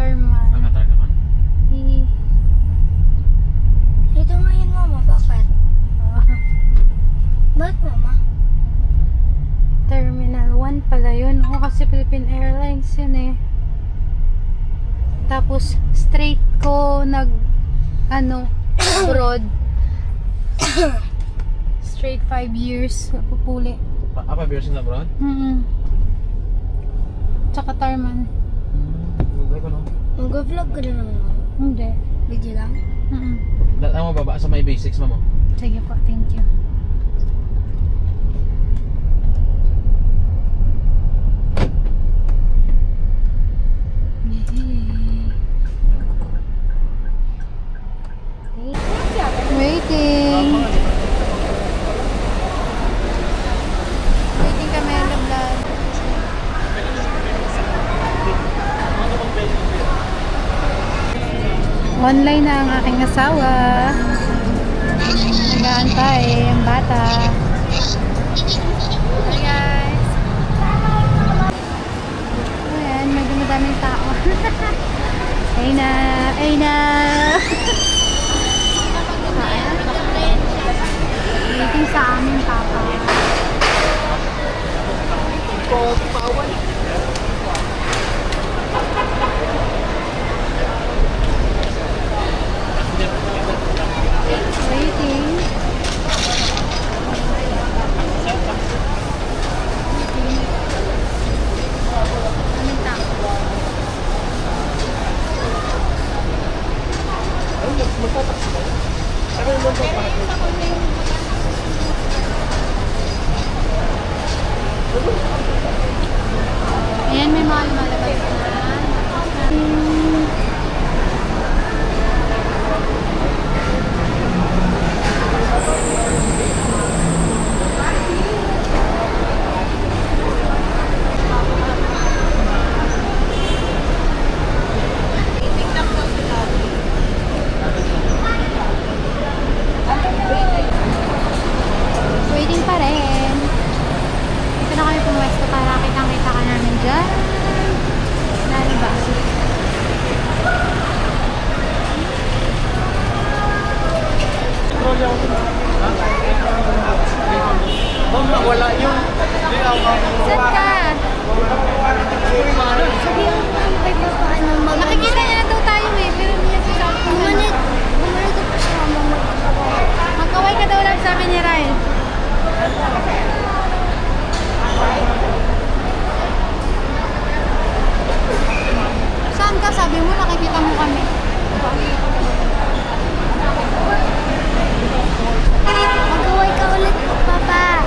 Tarman. Nakatar ka man. Dito ngayon, mama. Bakit? Bakit, mama? Terminal 1 pala yun. O, kasi Philippine Airlines yun eh. Tapos, straight ko abroad. Straight 5 years. Pupuli. Apa version na bro? Tsaka Tarman. Google ko no. Mag-vlog ka na naman, mama. Hindi. Video lang? Dala mo baba sa may basics mo. Sige po, thank you. Waiting. Waiting kami, Lablan. Online na ang aking asawa. Nag-aantay ang bata. Hi guys. Ayan, medyo madaming tao. Ay na, ay na. Waiting sa aming papa. Waiting. Aming tao. Ayan, may mga lumalabas na. Waiting pa rin. Dito na kami pumuwesto para kitang-kita ka namin dyan. Lalo ba? Wala yung Saan ka? Sabihan ko lang kay papa ano Nakikita niya na daw tayo eh. Pero hindi niya sasabi kung ano. Bumalik ko pa siya, mama. Magkaway ka daw lang sabi ni Ryan. Saan ka? Sabi mo, nakikita mo kami. Mag-away ka ulit, papa.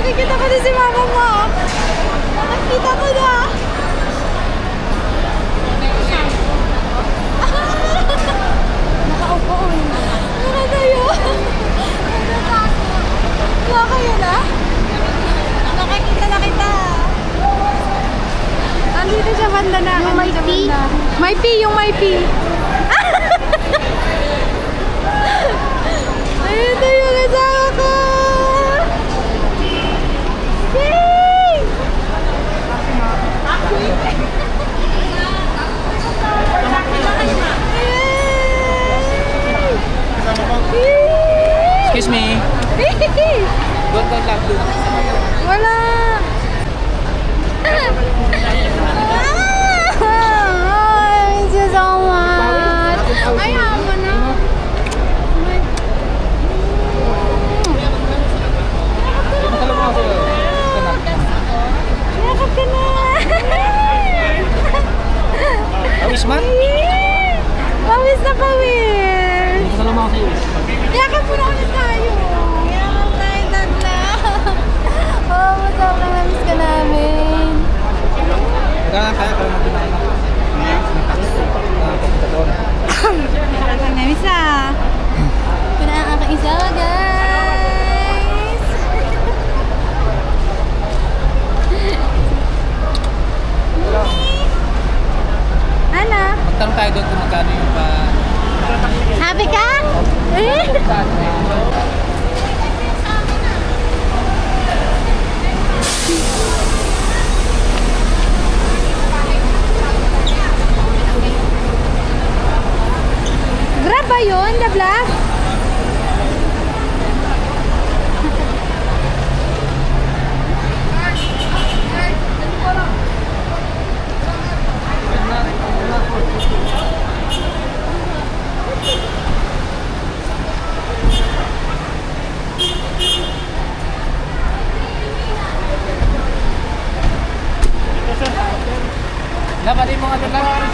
Nakikita ko na si mama mo. Nakikita ko na. Nakaupo. Ano tayo? Wala kayo na? Nakikita na kita. Andito siya banda na. Yung may P? May P, yung may P. Ayun na yung asawa ko. Yay! Excuse me. Don't love you. Wala. I miss you so much. Ayaw mo na. Yakap ka na. Awis man? Pawis na pawis. Kasalamat ako sa'yo. Yakap mo na ulit tayo. Yakap tayo tatla. Oh, sobrang namiss ka namin. daan. Grab ba yun, the vlog? Labanin mo nga doon lang.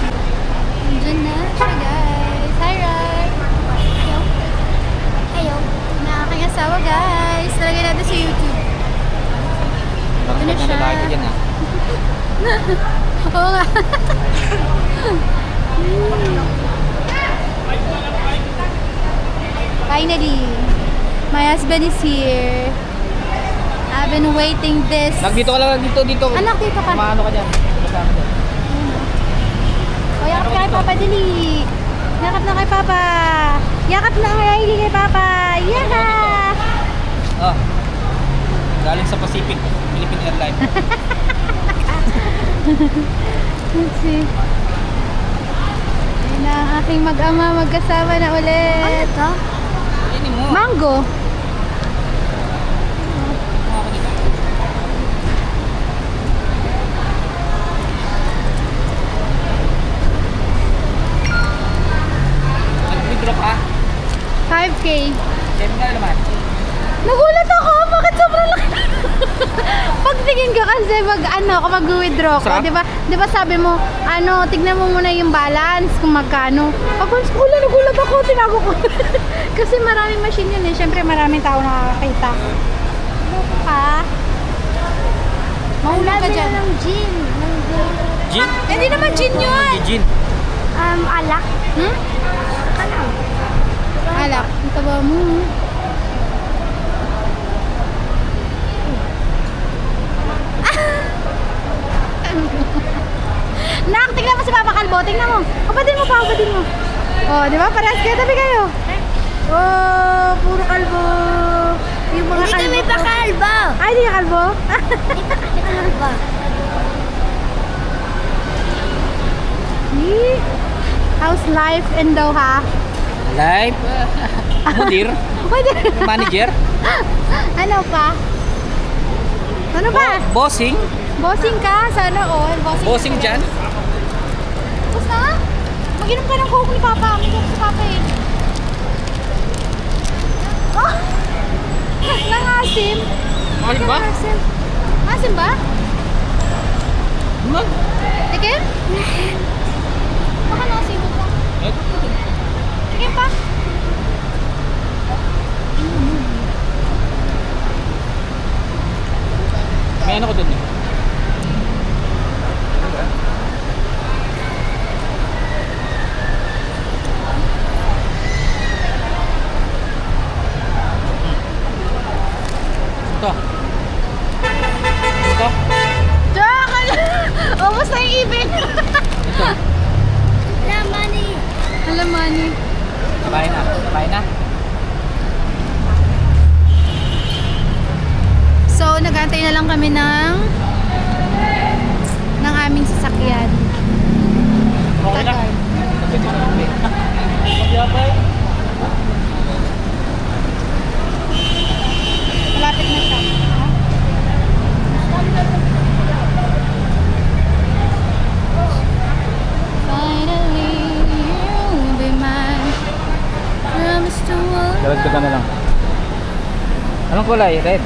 Diyan na siya, guys. Hi, Rai. Ayaw. Na aking asawa, guys. Talagay natin sa YouTube. Parang Ano ba't siya? nalalaki ka dyan ah? Oo nga. Finally, my husband is here. I've been waiting this. Dito ka lang, dito. Anak, dito ka. Maano ka dyan? Kasama dyan. O, yakap na kay Papa, dali. Yakap na kay Papa. Yakap na kay Papa. Yaha! Oh. Galing sa Pacific, Philippine Airlines. Let's see. Ayun na ang aking mag-ama, magkasama na ulit. Ano to? Kainin mo. Mango. Nag-withdraw ka? 5K. Same na naman. Nagulat ako, bakit sobrang laki? Pagtingin ko kasi mag-withdraw ko, Sarap? 'di ba sabi mo, tignan mo muna yung balance kung magkano. Pag nagulat ako, tinago ko. Kasi maraming machine yun eh. Syempre maraming tao nakakakita. Loko ka. Mahulog ka Sabi dyan. na ng gin. Ng gin. Gin? Hindi naman gin yun. Gin. Alak. Hmm? Saka lang. Alak. Ang taba mo. Nak, tingnan mo si Papa Kalbo. Tingnan mo. Kapatid mo pa, kapatid mo. Oh, di ba? Parehas kayo. Tabi kayo. Oh, puro kalbo. Yung mga Hindi kalbo. kami pa kalbo. Ay, hindi ka kalbo? Hindi pa kami kalbo. Eh, how's life in Doha? Live. Mudir. Pwede. Manager. Ano pa? Ano pa? Bossing. Bossing ka? Sana all. Bossing ka dyan. Tapos na? Mag-inom ka ng coke ni Papa. May coke si Papa eh. Oh! Nangasim. Mahal ba? Nangasim. Asim ba? Mahal. Tikim? Baka nasimot lang. Tikim pa. May ano ko dun eh. Ito. Ito. Joke! Almost na yung ibig. Ito. Laman eh. Alamani. Kabahin na. Kabahin na. So, nag-aantay na lang kami ng aming sasakyan. Okay na. Magyabay. Malapit na siya. Finally, you'll be mine. Promise to walk. Dalad ka na lang. Anong kulay? Red?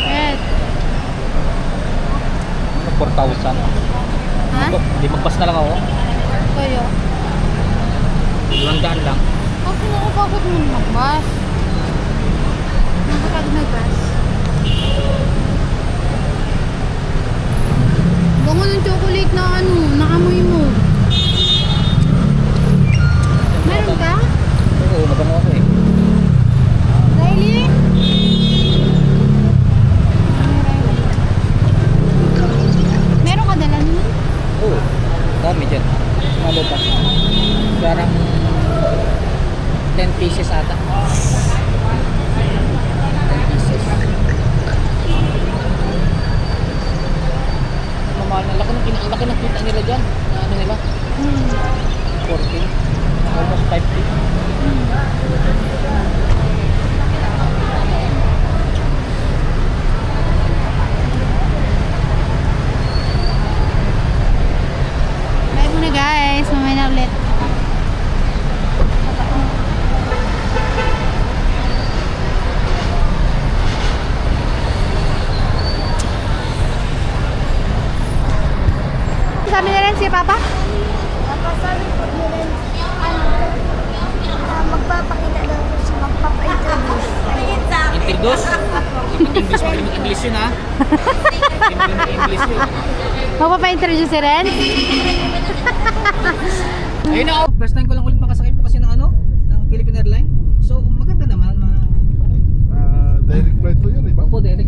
Red. 4,000. Ha? Hindi magpas na lang ako. Kayo. 200 lang. Ako nakapagod mo magbas. Nakapagod magbas. Bango ng chocolate na naamoy mo. Meron ka? Oo, mabango ako eh. Riley? Meron ka dala nun? Oo, dami dyan. Malo pa. Parang 10 pieces ata. kay Papa? Sabi po nila, magpapakita daw po siya, magpapa-introduce. Introduce? English, magaling English yun ha. English yun. Magpapa-introduce si Ren? Ayun na ako. First time ko lang ulit makasakay po kasi ng ano, ng Philippine Airlines. So maganda naman. Direct flight to yun, iba? Opo, direct